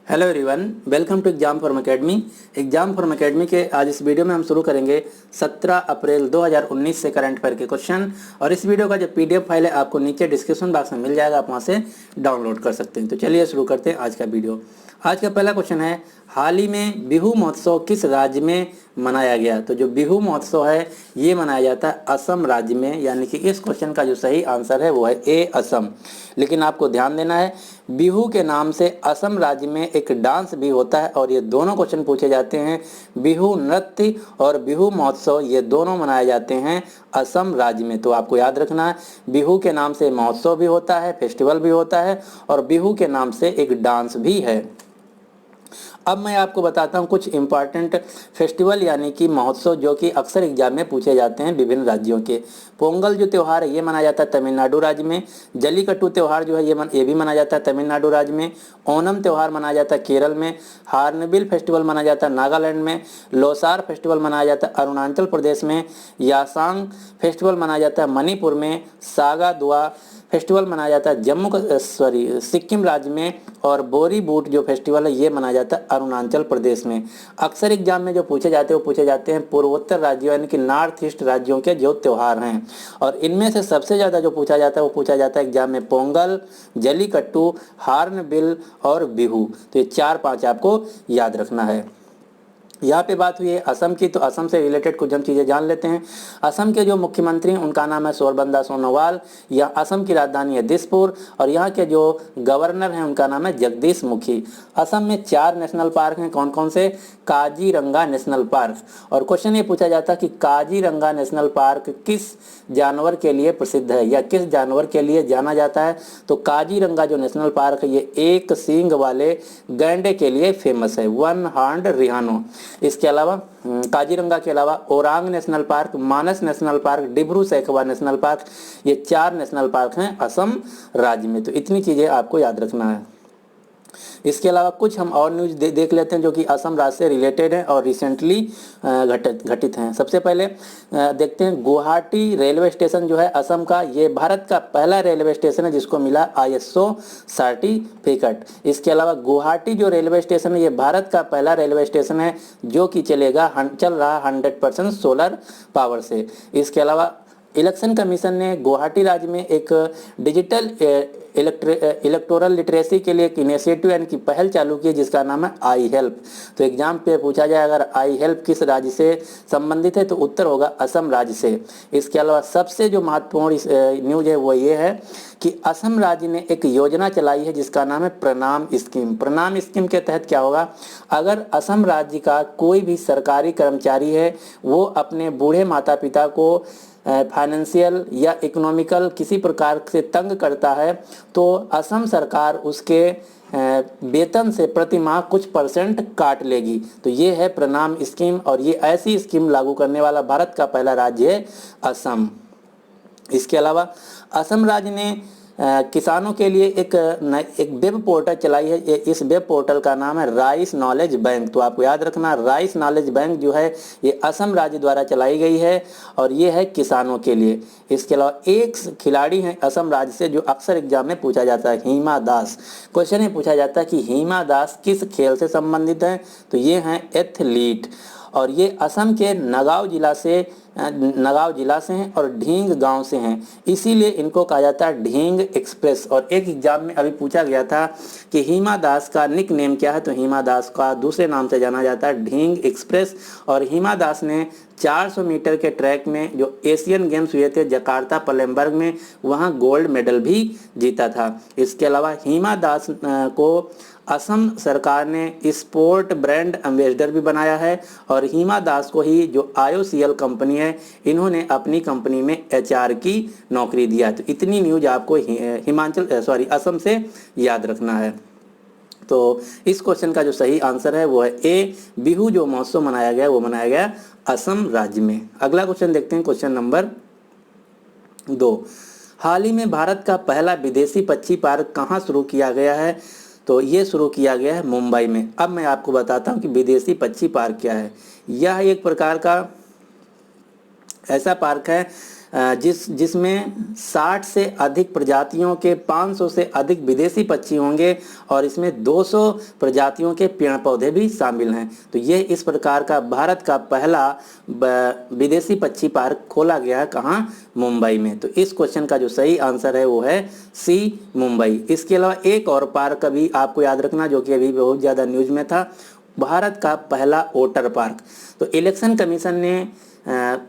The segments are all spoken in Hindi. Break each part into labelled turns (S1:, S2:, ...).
S1: Hello everyone, welcome to exam form academy. Exam form academy के आज इस वीडियो में हम शुरू करेंगे 17 अप्रैल 2019 से करंट अफेयर के क्वेश्चन। और इस वीडियो का जो पीडीएफ फाइल है आपको नीचे डिस्क्रिप्शन बॉक्स में मिल जाएगा, आप वहां से डाउनलोड कर सकते हैं। तो चलिए शुरू करते हैं आज का वीडियो। आज का पहला क्वेश्चन है, हाल ही में बिहू महोत्सव किस राज्य में मनाया गया? तो जो बिहू महोत्सव है ये मनाया जाता है असम राज्य में, यानी कि इस क्वेश्चन का जो सही आंसर है वो है ए असम। लेकिन आपको ध्यान देना है, बिहू के नाम से असम राज्य में एक डांस भी होता है और ये दोनों क्वेश्चन पूछे जाते हैं। बिहू नृत्य और बिहू महोत्सव ये दोनों मनाए जाते हैं असम राज्य में। तो आपको याद रखना है, बिहू के नाम से महोत्सव भी होता है, फेस्टिवल भी होता है और बिहू के नाम से एक डांस भी है। अब मैं आपको बताता हूं कुछ इंपॉर्टेंट फेस्टिवल यानी कि महोत्सव जो कि अक्सर एग्जाम में पूछे जाते हैं विभिन्न राज्यों के। पोंगल जो त्यौहार है ये मनाया जाता है तमिलनाडु राज्य में। जल्लीकट्टू त्यौहार जो है ये भी मनाया जाता है तमिलनाडु राज्य में। ओणम त्यौहार मनाया जाता है केरल में। हार्नबिल फेस्टिवल मनाया जाता है नागालैंड में। लोसार फेस्टिवल मनाया जाता है अरुणाचल प्रदेश में। यासांग फेस्टिवल मनाया जाता है मणिपुर में। सागा दुआ फेस्टिवल मनाया जाता है सिक्किम राज्य में। और बोरी बूट जो फेस्टिवल है ये मनाया जाता है अरुणाचल प्रदेश में। अक्सर एग्जाम में जो पूछे जाते हैं वो पूछे जाते हैं पूर्वोत्तर राज्यों यानी कि नॉर्थ ईस्ट राज्यों के जो त्यौहार हैं। और इनमें से सबसे ज़्यादा जो पूछा जाता है वो पूछा जाता है एग्जाम में पोंगल, जल्लीकट्टू, हार्नबिल और बिहू। तो ये 4-5 आपको याद रखना है। यहाँ पे बात हुई है असम की, तो असम से रिलेटेड कुछ हम चीज़ें जान लेते हैं। असम के जो मुख्यमंत्री हैं उनका नाम है सोरबंदा सोनोवाल। यह असम की राजधानी है दिसपुर और यहाँ के जो गवर्नर हैं उनका नाम है जगदीश मुखी। असम में 4 नेशनल पार्क हैं, कौन कौन से? Kaziranga national park. और क्वेश्चन ये पूछा जाता है कि काजीरंगा नेशनल पार्क किस जानवर के लिए प्रसिद्ध है या किस जानवर के लिए जाना जाता है? तो काजीरंगा जो नेशनल पार्क है ये एक सींग वाले गैंडे के लिए फेमस है, वन हॉर्न्ड रिहानो। इसके अलावा काजीरंगा के अलावा Orang national park, Manas national park, Dibru Saikhowa national park, ये 4 नेशनल पार्क हैं असम राज्य में। तो इतनी चीज़ें आपको याद रखना है। इसके अलावा कुछ हम और न्यूज़ देख लेते हैं जो कि असम राज्य से रिलेटेड है और रिसेंटली घटित हैं। सबसे पहले देखते हैं गुवाहाटी रेलवे स्टेशन जो है असम का, ये भारत का पहला रेलवे स्टेशन है जिसको मिला ISO सर्टिफिकेट। इसके अलावा गुवाहाटी जो रेलवे स्टेशन है ये भारत का पहला रेलवे स्टेशन है जो कि चल रहा 100% सोलर पावर से। इसके अलावा इलेक्शन कमीशन ने गुवाहाटी राज्य में एक डिजिटल इलेक्टोरल लिटरेसी के लिए एक इनिशिएटिव यानी कि पहल चालू की जिसका नाम है आई हेल्प। तो एग्जाम पे पूछा जाए अगर आई हेल्प किस राज्य से संबंधित है तो उत्तर होगा असम राज्य से। इसके अलावा सबसे जो महत्वपूर्ण न्यूज है वो ये है कि असम राज्य ने एक योजना चलाई है जिसका नाम है प्रणाम स्कीम। प्रणाम स्कीम के तहत क्या होगा, अगर असम राज्य का कोई भी सरकारी कर्मचारी है वो अपने बूढ़े माता पिता को फाइनेंशियल या इकोनॉमिकल किसी प्रकार से तंग करता है तो असम सरकार उसके वेतन से प्रति माह कुछ % काट लेगी। तो ये है प्रणाम स्कीम और ये ऐसी स्कीम लागू करने वाला भारत का पहला राज्य है असम। इसके अलावा असम राज्य ने किसानों के लिए एक वेब पोर्टल चलाई है। इस वेब पोर्टल का नाम है राइस नॉलेज बैंक। तो आपको याद रखना, राइस नॉलेज बैंक जो है ये असम राज्य द्वारा चलाई गई है और ये है किसानों के लिए। इसके अलावा एक खिलाड़ी हैं असम राज्य से जो अक्सर एग्जाम में पूछा जाता है, हिमा दास। क्वेश्चन ये पूछा जाता है कि हिमा दास किस खेल से संबंधित हैं? तो ये हैं एथलीट और ये असम के नगाँव जिला से हैं और ढींग गांव से हैं, इसीलिए इनको कहा जाता है ढींग एक्सप्रेस। और एक एग्जाम में अभी पूछा गया था कि हिमा दास का निक नेम क्या है? तो हिमा दास का दूसरे नाम से जाना जाता है ढींग एक्सप्रेस। और हिमा दास ने 400 मीटर के ट्रैक में जो एशियन गेम्स हुए थे जकार्ता पलेमबर्ग में, वहां गोल्ड मेडल भी जीता था। इसके अलावा हिमा दास को असम सरकार ने स्पोर्ट ब्रांड एम्बेसडर भी बनाया है और हिमा दास को ही जो IOCL कंपनी है इन्होंने अपनी कंपनी में HR की नौकरी दिया। तो इतनी न्यूज आपको असम से याद रखना है। तो इस क्वेश्चन का जो सही आंसर है वो है ए, बिहू जो महोत्सव मनाया गया वो मनाया गया असम राज्य में। अगला क्वेश्चन देखते हैं, क्वेश्चन नंबर 2। हाल ही में भारत का पहला विदेशी पक्षी पार्क कहाँ शुरू किया गया है? तो ये शुरू किया गया है मुंबई में। अब मैं आपको बताता हूँ कि विदेशी पक्षी पार्क क्या है। यह एक प्रकार का ऐसा पार्क है जिसमें 60 से अधिक प्रजातियों के 500 से अधिक विदेशी पक्षी होंगे और इसमें 200 प्रजातियों के पेड़ पौधे भी शामिल हैं। तो ये इस प्रकार का भारत का पहला विदेशी पक्षी पार्क खोला गया है, कहाँ? मुंबई में। तो इस क्वेश्चन का जो सही आंसर है वो है सी, मुंबई। इसके अलावा एक और पार्क अभी आपको याद रखना जो कि अभी बहुत ज़्यादा न्यूज में था, भारत का पहला ओटर पार्क। तो इलेक्शन कमीशन ने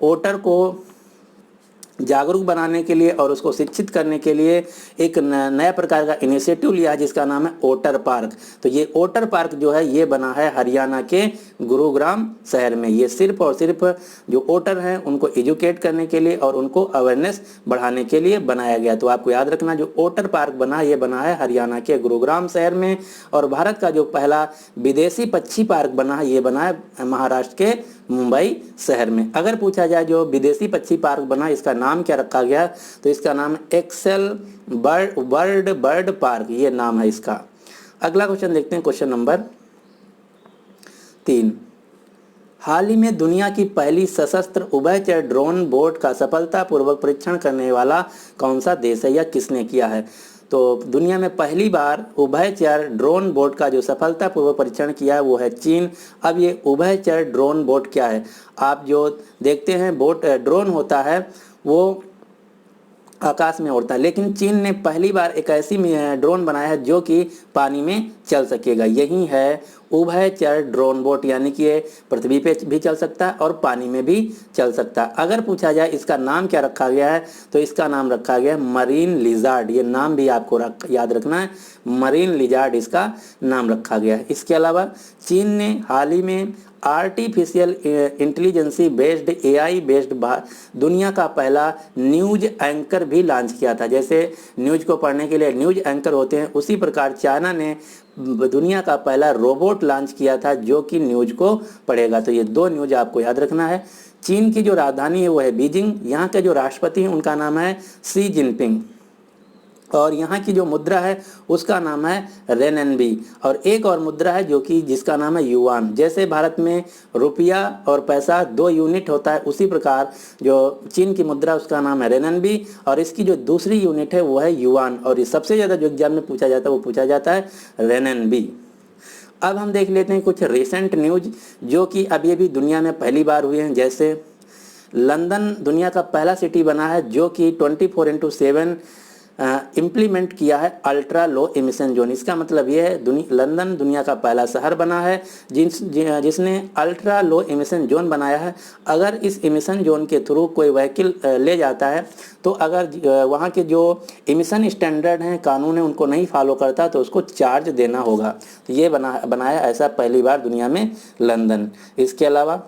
S1: वोटर को जागरूक बनाने के लिए और उसको शिक्षित करने के लिए एक नया प्रकार का इनिशिएटिव लिया है जिसका नाम है वोटर पार्क। तो ये वोटर पार्क जो है ये बना है हरियाणा के गुरुग्राम शहर में। ये सिर्फ और सिर्फ जो वोटर हैं उनको एजुकेट करने के लिए और उनको अवेयरनेस बढ़ाने के लिए बनाया गया। तो आपको याद रखना जो वोटर पार्क बना है ये बना है हरियाणा के गुरुग्राम शहर में। और भारत का जो पहला विदेशी पक्षी पार्क बना है ये बना है महाराष्ट्र के मुंबई शहर में। अगर पूछा जाए जो विदेशी पक्षी पार्क बना इसका नाम क्या रखा गया, तो इसका नाम एक्सेल बर्ड पार्क, ये नाम है इसका। अगला क्वेश्चन देखते हैं, क्वेश्चन नंबर 3। हाल ही में दुनिया की पहली सशस्त्र उभयचर ड्रोन बोट का सफलतापूर्वक परीक्षण करने वाला कौन सा देश है या किसने किया है? तो दुनिया में पहली बार उभयचर ड्रोन बोट का जो सफलतापूर्वक परीक्षण किया है वो है चीन। अब ये उभयचर ड्रोन बोट क्या है? आप जो देखते हैं बोट ड्रोन होता है वो आकाश में उड़ता है, लेकिन चीन ने पहली बार एक ऐसी ड्रोन बनाया है जो कि पानी में चल सकेगा। यही है उभयचर ड्रोन बोट, यानी कि ये पृथ्वी पे भी चल सकता है और पानी में भी चल सकता है। अगर पूछा जाए इसका नाम क्या रखा गया है, तो इसका नाम रखा गया है मरीन लिजार्ड। ये नाम भी आपको याद रखना है, मरीन लिजार्ड इसका नाम रखा गया है। इसके अलावा चीन ने हाल ही में artificial intelligence based AI based दुनिया का पहला न्यूज एंकर भी लॉन्च किया था। जैसे न्यूज को पढ़ने के लिए न्यूज एंकर होते हैं, उसी प्रकार चाइना ने दुनिया का पहला रोबोट लॉन्च किया था जो कि न्यूज को पढ़ेगा। तो ये 2 न्यूज आपको याद रखना है। चीन की जो राजधानी है वो है बीजिंग, यहाँ के जो राष्ट्रपति हैं उनका नाम है शी जिनपिंग, और यहाँ की जो मुद्रा है उसका नाम है रेनएनबी। और एक और मुद्रा है जो कि जिसका नाम है युआन। जैसे भारत में रुपया और पैसा 2 यूनिट होता है, उसी प्रकार जो चीन की मुद्रा उसका नाम है रेनएनबी और इसकी जो दूसरी यूनिट है वो है युआन। और ये सबसे ज़्यादा जो एग्जाम में पूछा जाता है वो पूछा जाता है रेनएनबी। अब हम देख लेते हैं कुछ रिसेंट न्यूज जो कि अभी अभी दुनिया में पहली बार हुए हैं। जैसे लंदन दुनिया का पहला सिटी बना है जो कि 24/7 इम्प्लीमेंट किया है अल्ट्रा लो एमिशन जोन। इसका मतलब ये है लंदन दुनिया का पहला शहर बना है जिसने अल्ट्रा लो एमिशन जोन बनाया है। अगर इस एमिशन जोन के थ्रू कोई व्हीकल ले जाता है तो अगर वहाँ के जो एमिशन स्टैंडर्ड हैं, कानून है, उनको नहीं फॉलो करता तो उसको चार्ज देना होगा। तो ये बनाया ऐसा पहली बार दुनिया में लंदन। इसके अलावा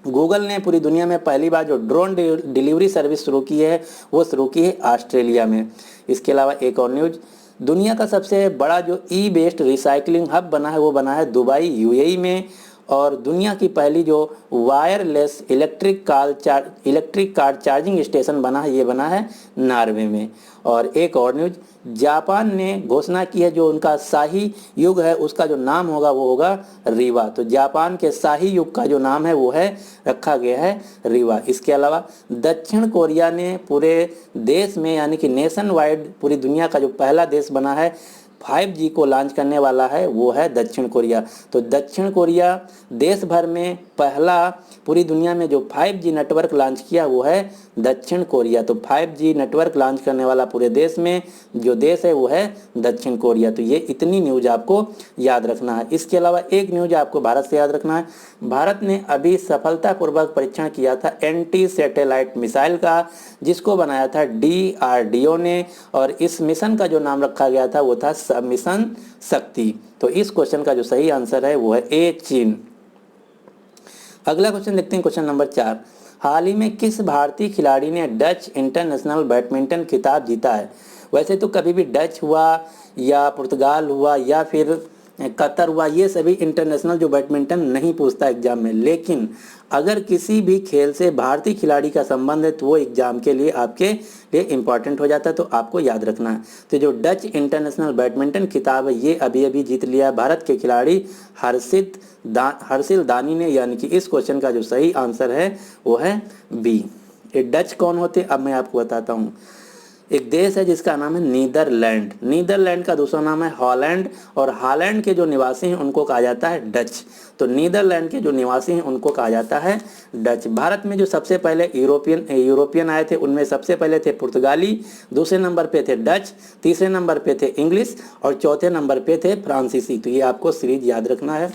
S1: गूगल ने पूरी दुनिया में पहली बार जो ड्रोन डिलीवरी सर्विस शुरू की है वो शुरू की है ऑस्ट्रेलिया में। इसके अलावा एक और न्यूज, दुनिया का सबसे बड़ा जो ई-वेस्ट रिसाइकलिंग हब बना है वो बना है दुबई UAE में। और दुनिया की पहली जो wireless electric car charging station बना है ये बना है नॉर्वे में। और एक और न्यूज, जापान ने घोषणा की है जो उनका शाही युग है उसका जो नाम होगा वो होगा रीवा। तो जापान के शाही युग का जो नाम है वो है रखा गया है रीवा। इसके अलावा दक्षिण कोरिया ने पूरे देश में यानी कि नेशन वाइड पूरी दुनिया का जो पहला देश बना है 5G को लॉन्च करने वाला है वो है दक्षिण कोरिया। तो दक्षिण कोरिया देश भर में पहला पूरी दुनिया में जो 5G नेटवर्क लॉन्च किया वो है दक्षिण कोरिया। तो 5G नेटवर्क लॉन्च करने वाला पूरे देश में जो देश है वो है दक्षिण कोरिया। तो ये इतनी न्यूज आपको याद रखना है। इसके अलावा एक न्यूज आपको भारत से याद रखना है, भारत ने अभी सफलतापूर्वक परीक्षण किया था एंटी सैटेलाइट मिसाइल का जिसको बनाया था DRDO ने। और इस मिशन का जो नाम रखा गया था वो था मिशन शक्ति। तो इस क्वेश्चन का जो सही आंसर है वो है A, चीन। अगला क्वेश्चन देखते हैं, क्वेश्चन नंबर 4। हाल ही में किस भारतीय खिलाड़ी ने डच इंटरनेशनल बैडमिंटन खिताब जीता है? वैसे तो कभी भी डच हुआ या पुर्तगाल हुआ या फिर कतर हुआ, ये सभी इंटरनेशनल जो बैडमिंटन नहीं पूछता एग्जाम में, लेकिन अगर किसी भी खेल से भारतीय खिलाड़ी का संबंध है तो वो एग्जाम के लिए आपके लिए इम्पॉर्टेंट हो जाता है, तो आपको याद रखना है। तो जो डच इंटरनेशनल बैडमिंटन खिताब है ये अभी अभी जीत लिया भारत के खिलाड़ी हर्षिल दानी ने, यानी कि इस क्वेश्चन का जो सही आंसर है वो है B। ये डच कौन होते, अब मैं आपको बताता हूँ। एक देश है जिसका नाम है नीदरलैंड। नीदरलैंड का दूसरा नाम है हॉलैंड, और हॉलैंड के जो निवासी हैं उनको कहा जाता है डच। तो नीदरलैंड के जो निवासी हैं उनको कहा जाता है डच। भारत में जो सबसे पहले यूरोपियन आए थे उनमें सबसे पहले थे पुर्तगाली, दूसरे नंबर पे थे डच, तीसरे नंबर पे थे इंग्लिश और चौथे नंबर पे थे फ्रांसीसी। तो ये आपको सीरीज याद रखना है।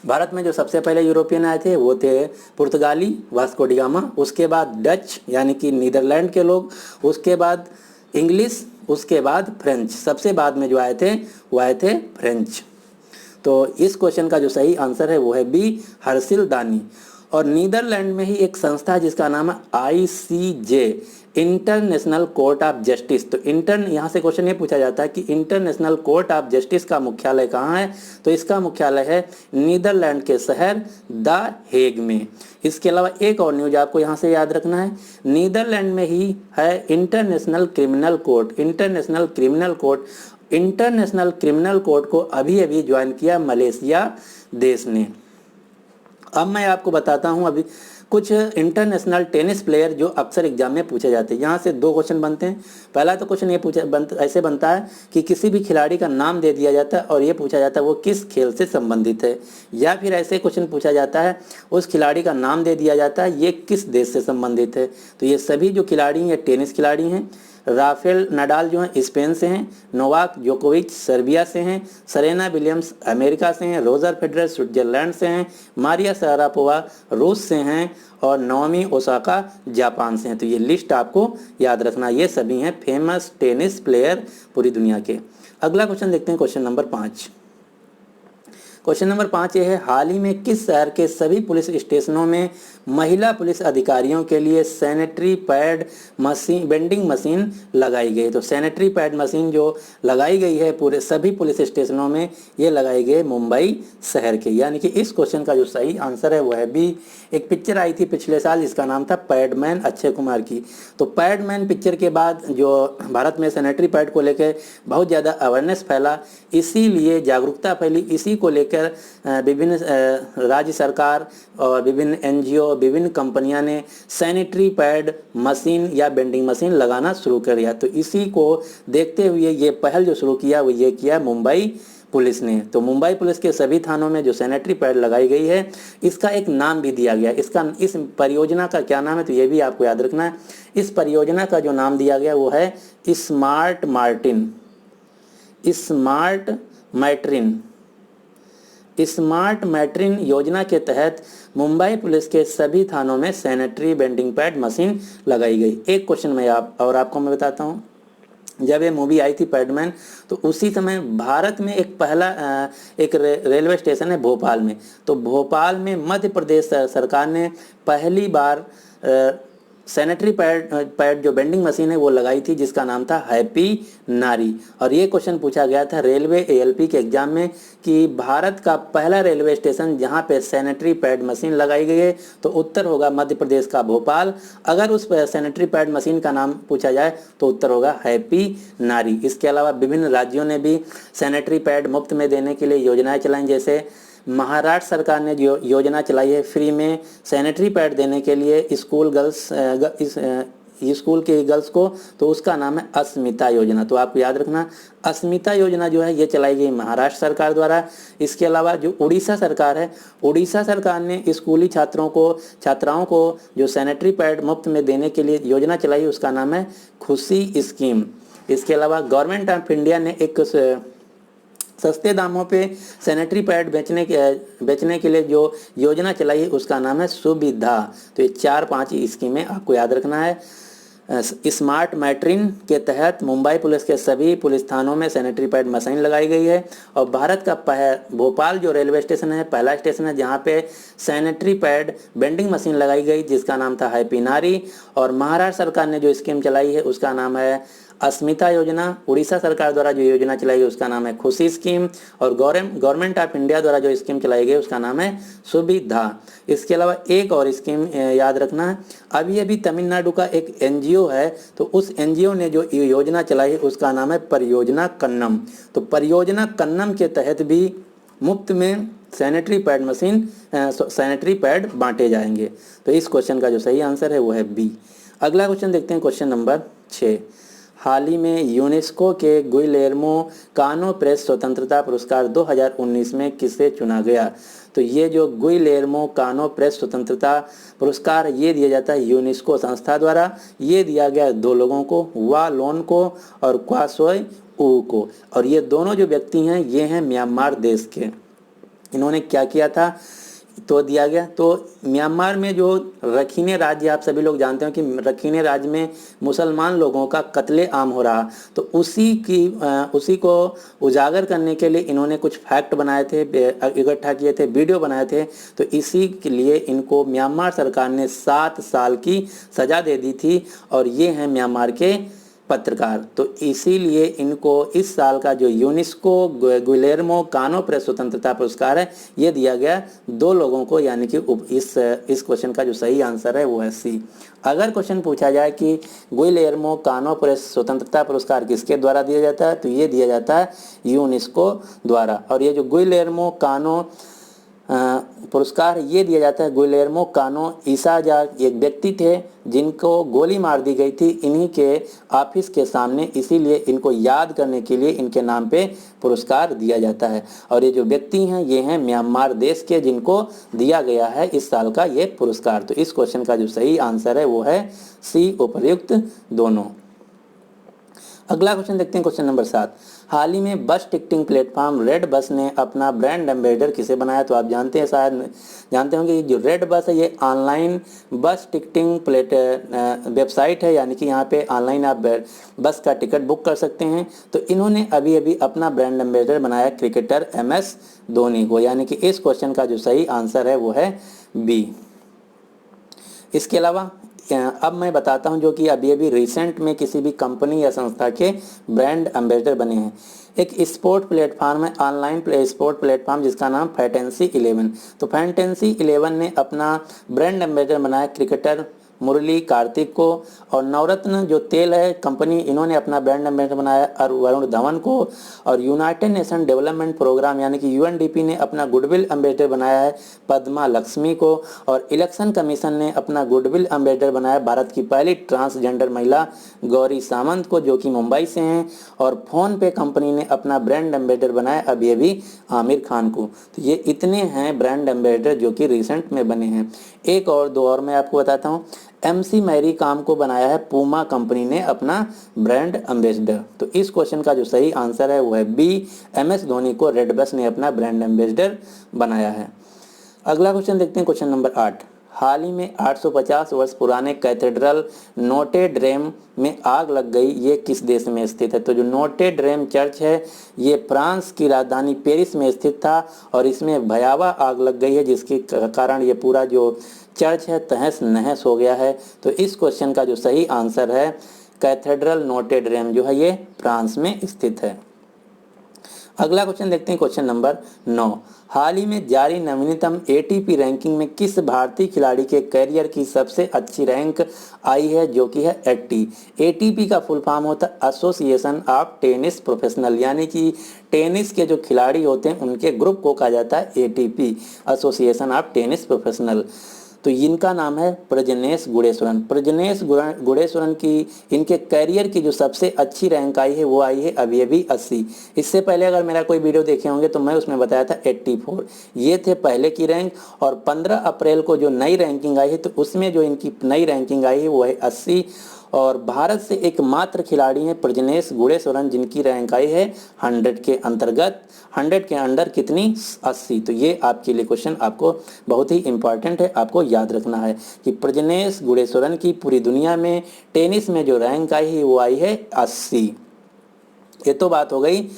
S1: भारत में जो सबसे पहले यूरोपियन आए थे वो थे पुर्तगाली, वास्को डी गामा, उसके बाद डच यानी कि नीदरलैंड के लोग, उसके बाद इंग्लिश, उसके बाद फ्रेंच। सबसे बाद में जो आए थे वो आए थे फ्रेंच। तो इस क्वेश्चन का जो सही आंसर है वो है बी, हर्सिल दानी। और नीदरलैंड में ही एक संस्था है जिसका नाम है ICJ, international court of justice. तो यहाँ से क्वेश्चन ये पूछा जाता है कि इंटरनेशनल कोर्ट ऑफ जस्टिस का मुख्यालय कहाँ है, तो इसका मुख्यालय है नीदरलैंड के शहर द हेग में। इसके अलावा एक और न्यूज आपको यहाँ से याद रखना है, नीदरलैंड में ही है international criminal court. International criminal court को अभी अभी ज्वाइन किया मलेशिया देश ने। अब मैं आपको बताता हूं अभी कुछ इंटरनेशनल टेनिस प्लेयर जो अक्सर एग्जाम में पूछे जाते हैं। यहाँ से दो क्वेश्चन बनते हैं। पहला तो क्वेश्चन ये ऐसे बनता है कि किसी भी खिलाड़ी का नाम दे दिया जाता है और ये पूछा जाता है वो किस खेल से संबंधित है, या फिर ऐसे क्वेश्चन पूछा जाता है उस खिलाड़ी का नाम दे दिया जाता है ये किस देश से संबंधित है। तो ये सभी जो खिलाड़ी हैं ये टेनिस खिलाड़ी हैं। राफेल नडाल जो हैं स्पेन से हैं, नोवाक जोकोविच सर्बिया से हैं, सेरेना विलियम्स अमेरिका से हैं, रोजर फेडरर स्विट्जरलैंड से हैं, मारिया शारापोवा रूस से हैं और नाओमी ओसाका जापान से हैं। तो ये लिस्ट आपको याद रखना, ये सभी हैं फेमस टेनिस प्लेयर पूरी दुनिया के। अगला क्वेश्चन देखते हैं, क्वेश्चन नंबर 5। क्वेश्चन नंबर 5 ये है, हाल ही में किस शहर के सभी पुलिस स्टेशनों में महिला पुलिस अधिकारियों के लिए sanitary pad machine vending machine लगाई गई। तो सैनिटरी पैड मशीन जो लगाई गई है पूरे सभी पुलिस स्टेशनों में, ये लगाई गई मुंबई शहर के। यानी कि इस क्वेश्चन का जो सही आंसर है वो है बी। एक पिक्चर आई थी पिछले साल जिसका नाम था पैडमैन, अक्षय कुमार की। तो पैडमैन पिक्चर के बाद जो भारत में सैनिटरी पैड को लेकर बहुत ज़्यादा अवेयरनेस फैला, इसीलिए जागरूकता फैली, इसी को लेकर विभिन्न राज्य सरकार और विभिन्न NGO, विभिन्न कंपनियां ने सैनिटरी पैड मशीन या बेंडिंग मशीन लगाना शुरू कर दिया। तो इसी को देखते हुए ये पहल जो शुरू किया वो ये किया मुंबई पुलिस ने। तो मुंबई पुलिस के सभी थानों में जो सैनिटरी पैड लगाई गई है इसका एक नाम भी दिया गया। इस परियोजना का क्या नाम है, तो ये भी आपको याद रखना है। इस परियोजना का जो नाम दिया गया वो है स्मार्ट मैट्रिन योजना के तहत मुंबई पुलिस के सभी थानों में सैनिटरी बेंडिंग पैड मशीन लगाई गई। एक क्वेश्चन मैं आपको मैं बताता हूँ, जब ये मूवी आई थी पैडमैन, तो उसी समय भारत में एक रेलवे स्टेशन है भोपाल में। तो भोपाल में मध्य प्रदेश सरकार ने पहली बार सैनिटरी पैड जो बेंडिंग मशीन है वो लगाई थी, जिसका नाम था हैप्पी नारी। और ये क्वेश्चन पूछा गया था रेलवे ALP के एग्जाम में कि भारत का पहला रेलवे स्टेशन जहाँ पे सैनिटरी पैड मशीन लगाई गई है, तो उत्तर होगा मध्य प्रदेश का भोपाल। अगर उस सैनिटरी पैड मशीन का नाम पूछा जाए तो उत्तर होगा हैप्पी नारी। इसके अलावा विभिन्न राज्यों ने भी सैनिटरी पैड मुफ्त में देने के लिए योजनाएं चलाई। जैसे महाराष्ट्र सरकार ने जो योजना चलाई है फ्री में सैनिटरी पैड देने के लिए स्कूल के गर्ल्स को, तो उसका नाम है अस्मिता योजना। तो आपको याद रखना, अस्मिता योजना जो है ये चलाई गई महाराष्ट्र सरकार द्वारा। इसके अलावा जो उड़ीसा सरकार है, उड़ीसा सरकार ने स्कूली छात्राओं को जो सैनिटरी पैड मुफ्त में देने के लिए योजना चलाई, उसका नाम है खुशी स्कीम। इसके अलावा गवर्नमेंट ऑफ इंडिया ने एक सस्ते दामों पे सैनिटरी पैड बेचने के लिए जो योजना चलाई है उसका नाम है सुविधा। तो ये 4-5 स्कीमें आपको याद रखना है। स्मार्ट मैट्रिन के तहत मुंबई पुलिस के सभी पुलिस थानों में सैनिटरी पैड मशीन लगाई गई है। और भारत का भोपाल जो रेलवे स्टेशन है पहला स्टेशन है जहां पे सैनिटरी पैड बेंडिंग मशीन लगाई गई, जिसका नाम था हैप्पी नारी। और महाराष्ट्र सरकार ने जो स्कीम चलाई है उसका नाम है अस्मिता योजना। उड़ीसा सरकार द्वारा जो योजना चलाई गई उसका नाम है खुशी स्कीम। और गवर्नमेंट ऑफ इंडिया द्वारा जो स्कीम चलाई गई उसका नाम है सुविधा। इसके अलावा एक और स्कीम याद रखना है, अभी अभी तमिलनाडु का एक NGO है, तो उस NGO ने जो योजना चलाई है उसका नाम है परियोजना कन्नम। तो परियोजना कन्नम के तहत भी मुफ्त में sanitary pad machine sanitary pad बांटे जाएंगे। तो इस क्वेश्चन का जो सही आंसर है वो है बी। अगला क्वेश्चन देखते हैं, क्वेश्चन नंबर 6। हाल ही में यूनेस्को के गुइलेर्मो कानो प्रेस स्वतंत्रता पुरस्कार 2019 में किसे चुना गया? तो ये जो गुइलेर्मो कानो प्रेस स्वतंत्रता पुरस्कार ये दिया जाता है यूनेस्को संस्था द्वारा। ये दिया गया 2 लोगों को, वा लोन को और क्वासोय ऊ को। और ये दोनों जो व्यक्ति हैं ये हैं म्यांमार देश के। इन्होंने क्या किया था तो दिया गया। तो म्यांमार में जो रखीने राज्य, आप सभी लोग जानते हो कि रखीने राज्य में मुसलमान लोगों का कत्ले आम हो रहा, तो उसी को उजागर करने के लिए इन्होंने कुछ फैक्ट बनाए थे, इकट्ठा किए थे, वीडियो बनाए थे। तो इसी के लिए इनको म्यांमार सरकार ने 7 साल की सज़ा दे दी थी। और ये हैं म्यांमार के पत्रकार। तो इसीलिए इनको इस साल का जो यूनेस्को गुइलेर्मो कानो प्रेस स्वतंत्रता पुरस्कार है ये दिया गया 2 लोगों को, यानी कि इस क्वेश्चन का जो सही आंसर है वो है सी। अगर क्वेश्चन पूछा जाए कि गुइलेर्मो कानो प्रेस स्वतंत्रता पुरस्कार किसके द्वारा दिया जाता है, तो ये दिया जाता है यूनेस्को द्वारा। और ये जो गुइलेर्मो कानो पुरस्कार ये दिया जाता है गुइलेर्मो कानो इसाजा, एक व्यक्ति थे जिनको गोली मार दी गई थी इन्हीं के ऑफिस के सामने, इसीलिए इनको याद करने के लिए इनके नाम पे पुरस्कार दिया जाता है। और ये जो व्यक्ति हैं ये हैं म्यांमार देश के, जिनको दिया गया है इस साल का ये पुरस्कार। तो इस क्वेश्चन का जो सही आंसर है वो है सी, उपर्युक्त दोनों। अगला क्वेश्चन देखते हैं, क्वेश्चन नंबर 7। हाल ही में बस टिकटिंग प्लेटफॉर्म रेड बस ने अपना ब्रांड एम्बेसडर किसे बनाया? तो आप जानते हैं, शायद जानते होंगे, जो रेड बस है ये ऑनलाइन बस टिकटिंग वेबसाइट है, यानी कि यहाँ पे ऑनलाइन आप बस का टिकट बुक कर सकते हैं। तो इन्होंने अभी अभी अपना ब्रांड एम्बेसडर बनाया क्रिकेटर MS धोनी को, यानी कि इस क्वेश्चन का जो सही आंसर है वो है बी। इसके अलावा अब मैं बताता हूं जो कि अभी अभी रिसेंट में किसी भी कंपनी या संस्था के ब्रांड एम्बेसडर बने हैं। एक स्पोर्ट प्लेटफॉर्म है, ऑनलाइन स्पोर्ट प्लेटफॉर्म, जिसका नाम फैंटेसी 11। तो फैंटेसी 11 ने अपना ब्रांड एम्बेसडर बनाया क्रिकेटर मुरली कार्तिक को। और नवरत्न जो तेल है कंपनी, इन्होंने अपना ब्रांड एम्बेसडर बनाया और वरुण धवन को। और यूनाइटेड नेशन डेवलपमेंट प्रोग्राम यानी कि UNDP ने अपना गुडविल एम्बेसडर बनाया है पद्मा लक्ष्मी को। और इलेक्शन कमीशन ने अपना गुडविल एम्बेसडर बनाया भारत की पहली ट्रांसजेंडर महिला गौरी सामंत को, जो कि मुंबई से हैं। और फोन पे कंपनी ने अपना ब्रांड एम्बेसडर बनाया अभी अभी आमिर खान को। तो ये इतने हैं ब्रांड एम्बेसडर जो कि रिसेंट में बने हैं। एक और 2 और मैं आपको बताता हूँ। MC मैरी कॉम को बनाया है पूमा कंपनी ने अपना ब्रांड एम्बेसडर। तो इस क्वेश्चन का जो सही आंसर है वो है बी, MS धोनी को रेड बस ने अपना ब्रांड एम्बेसडर बनाया है। अगला क्वेश्चन देखते हैं, क्वेश्चन नंबर 8। हाल ही में 850 वर्ष पुराने कैथेड्रल नोटे ड्रेम में आग लग गई, ये किस देश में स्थित है? तो जो नोटे ड्रेम चर्च है ये फ्रांस की राजधानी पेरिस में स्थित था और इसमें भयावह आग लग गई है, जिसके कारण ये पूरा जो चर्च है तहस नहस हो गया है। तो इस क्वेश्चन का जो सही आंसर है कैथेड्रल नोटे ड्रेम जो है ये फ्रांस में स्थित है। अगला क्वेश्चन देखते हैं, क्वेश्चन नंबर 9। हाल ही में जारी नवीनतम ATP रैंकिंग में किस भारतीय खिलाड़ी के करियर की सबसे अच्छी रैंक आई है, जो कि है 80। ATP का फुल फॉर्म होता है एसोसिएशन ऑफ टेनिस प्रोफेशनल, यानी कि टेनिस के जो खिलाड़ी होते हैं उनके ग्रुप को कहा जाता है ATP, association of tennis professional. तो इनका नाम है प्रजनेश गुणेश्वरन। प्रजनेश गुणेश्वरन की इनके करियर की जो सबसे अच्छी रैंक आई है वो आई है अभी अभी 80। इससे पहले अगर मेरा कोई वीडियो देखे होंगे तो मैं उसमें बताया था 84, ये थे पहले की रैंक। और 15 अप्रैल को जो नई रैंकिंग आई है तो उसमें जो इनकी नई रैंकिंग आई है वो है 80। और भारत से एकमात्र खिलाड़ी हैं प्रजनेश गुणेश्वरन जिनकी रैंक आई है 100 के अंतर्गत, 100 के अंडर कितनी, 80। तो ये आपके लिए क्वेश्चन आपको बहुत ही इंपॉर्टेंट है, आपको याद रखना है कि प्रजनेश गुणेश्वरन की पूरी दुनिया में टेनिस में जो रैंक आई है वो आई है 80। ये तो बात हो गई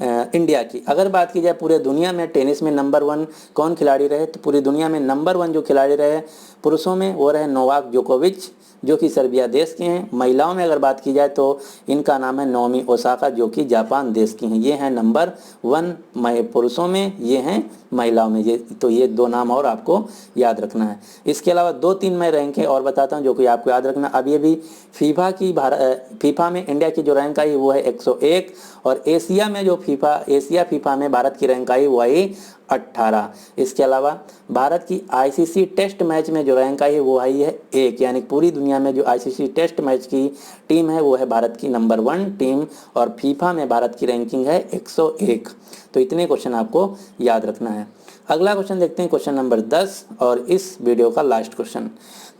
S1: इंडिया की। अगर बात की जाए पूरे दुनिया में टेनिस में नंबर 1 कौन खिलाड़ी रहे, तो पूरी दुनिया में नंबर 1 जो खिलाड़ी रहे पुरुषों में वो रहे नोवाक जोकोविच जो कि सर्बिया देश के हैं। महिलाओं में अगर बात की जाए तो इनका नाम है नाओमी ओसाका जो कि जापान देश की हैं। ये हैं नंबर 1 पुरुषों में, ये हैं महिलाओं में। ये 2 नाम और आपको याद रखना है। इसके अलावा 2-3 मैं रैंकें और बताता हूँ जो कि आपको याद रखना। अभी फीफा में इंडिया की जो रैंक आई वो है 101। और एशिया में जो एशिया फीफा में भारत की रैंक आई वो आई 18। इसके अलावा भारत की आईसीसी टेस्ट मैच में जो रैंक आई है वो आई है 1, यानी पूरी दुनिया में जो आईसीसी टेस्ट मैच की टीम है वो है भारत की नंबर 1 टीम, और फीफा में भारत की रैंकिंग है 101। तो इतने क्वेश्चन आपको याद रखना है। अगला क्वेश्चन देखते हैं, क्वेश्चन नंबर 10 और इस वीडियो का लास्ट क्वेश्चन।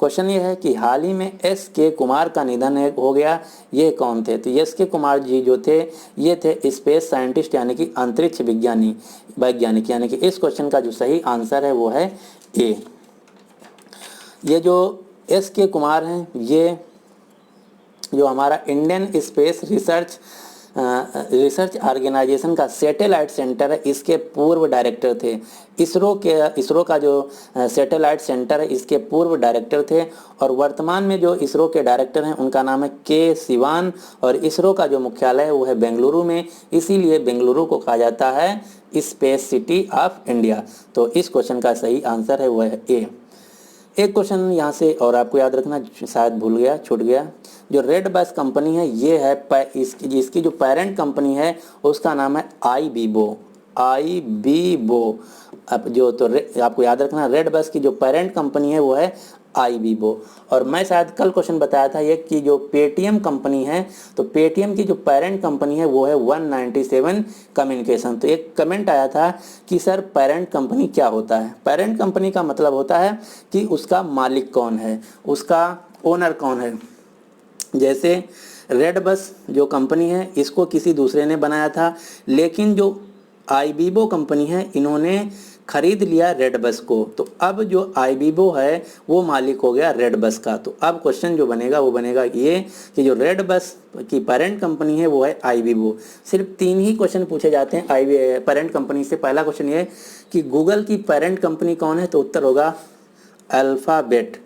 S1: क्वेश्चन ये है कि हाल ही में एस.के. कुमार का निधन हो गया, ये कौन थे? तो एस.के. कुमार जी जो थे ये थे स्पेस साइंटिस्ट यानी कि अंतरिक्ष वैज्ञानिक, यानी कि इस क्वेश्चन का जो सही आंसर है वो है ए। ये जो एस.के. कुमार हैं ये जो हमारा इंडियन स्पेस रिसर्च ऑर्गेनाइजेशन का सैटेलाइट सेंटर है इसके पूर्व डायरेक्टर थे। इसरो का जो सैटेलाइट सेंटर है इसके पूर्व डायरेक्टर थे, और वर्तमान में जो इसरो के डायरेक्टर हैं उनका नाम है के सिवान, और इसरो का जो मुख्यालय है वो है बेंगलुरु में, इसीलिए बेंगलुरु को कहा जाता है स्पेस सिटी ऑफ इंडिया। तो इस क्वेश्चन का सही आंसर है वो है ए। एक क्वेश्चन यहाँ से और आपको याद रखना, शायद छूट गया। जो रेड बस कंपनी है ये है इसकी जो पेरेंट कंपनी है उसका नाम है आईबीबो। अब जो तो आपको याद रखना, रेड बस की जो पेरेंट कंपनी है वो है आईबीबो। और मैं शायद कल क्वेश्चन बताया था ये कि जो पेटीएम कंपनी है, तो पेटीएम की जो पेरेंट कंपनी है वो है 197 कम्युनिकेशन। तो एक कमेंट आया था कि सर पेरेंट कंपनी क्या होता है? पेरेंट कंपनी का मतलब होता है कि उसका मालिक कौन है, उसका ओनर कौन है। जैसे रेड बस जो कंपनी है इसको किसी दूसरे ने बनाया था, लेकिन जो आईबीबो कंपनी है इन्होंने खरीद लिया रेड बस को, तो अब जो आईबीबो है वो मालिक हो गया रेड बस का। तो अब क्वेश्चन जो बनेगा वो बनेगा ये कि जो रेड बस की पेरेंट कंपनी है वो है आईबीबो। सिर्फ 3 ही क्वेश्चन पूछे जाते हैं पेरेंट कंपनी से। पहला क्वेश्चन ये कि गूगल की पेरेंट कंपनी कौन है? तो उत्तर होगा अल्फ़ाबेट,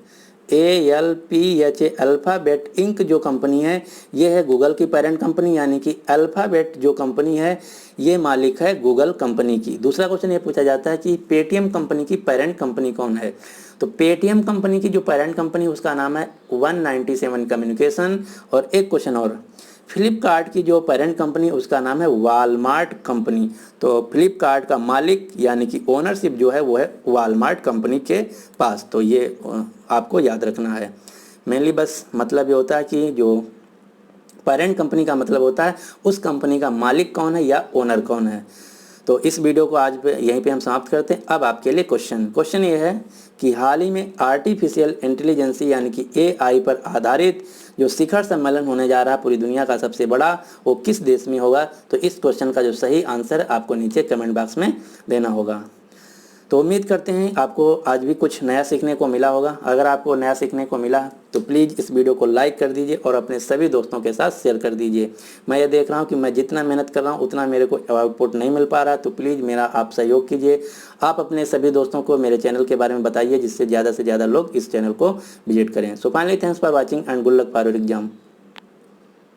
S1: ALPH, अल्फ़ाबेट इंक जो कंपनी है ये है गूगल की पेरेंट कंपनी, यानी कि अल्फ़ाबेट जो कंपनी है ये मालिक है गूगल कंपनी की। दूसरा क्वेश्चन ये पूछा जाता है कि पेटीएम कंपनी की पेरेंट कंपनी कौन है? तो पेटीएम कंपनी की जो पेरेंट कंपनी उसका नाम है 197 कम्युनिकेशन। और एक क्वेश्चन और, फ्लिपकार्ट की जो पेरेंट कंपनी उसका नाम है वॉलमार्ट कंपनी। तो फ्लिपकार्ट का मालिक यानी कि ओनरशिप जो है वो है वॉलमार्ट कंपनी के पास। तो ये आपको याद रखना है। मेनली बस मतलब ये होता है कि जो पेरेंट कंपनी का मतलब होता है उस कंपनी का मालिक कौन है या ओनर कौन है। तो इस वीडियो को आज यहीं पे हम समाप्त करते हैं। अब आपके लिए क्वेश्चन ये है कि हाल ही में आर्टिफिशियल इंटेलिजेंस यानी कि AI पर आधारित जो शिखर सम्मेलन होने जा रहा है पूरी दुनिया का सबसे बड़ा, वो किस देश में होगा? तो इस क्वेश्चन का जो सही आंसर आपको नीचे कमेंट बॉक्स में देना होगा। तो उम्मीद करते हैं आपको आज भी कुछ नया सीखने को मिला होगा। अगर आपको नया सीखने को मिला तो प्लीज़ इस वीडियो को लाइक कर दीजिए और अपने सभी दोस्तों के साथ शेयर कर दीजिए। मैं ये देख रहा हूँ कि मैं जितना मेहनत कर रहा हूँ उतना मेरे को आउटपुट नहीं मिल पा रहा, तो प्लीज़ मेरा आप सहयोग कीजिए। आप अपने सभी दोस्तों को मेरे चैनल के बारे में बताइए जिससे ज़्यादा से ज़्यादा लोग इस चैनल को विजिट करें। So finally thanks for watching and good luck for your exam.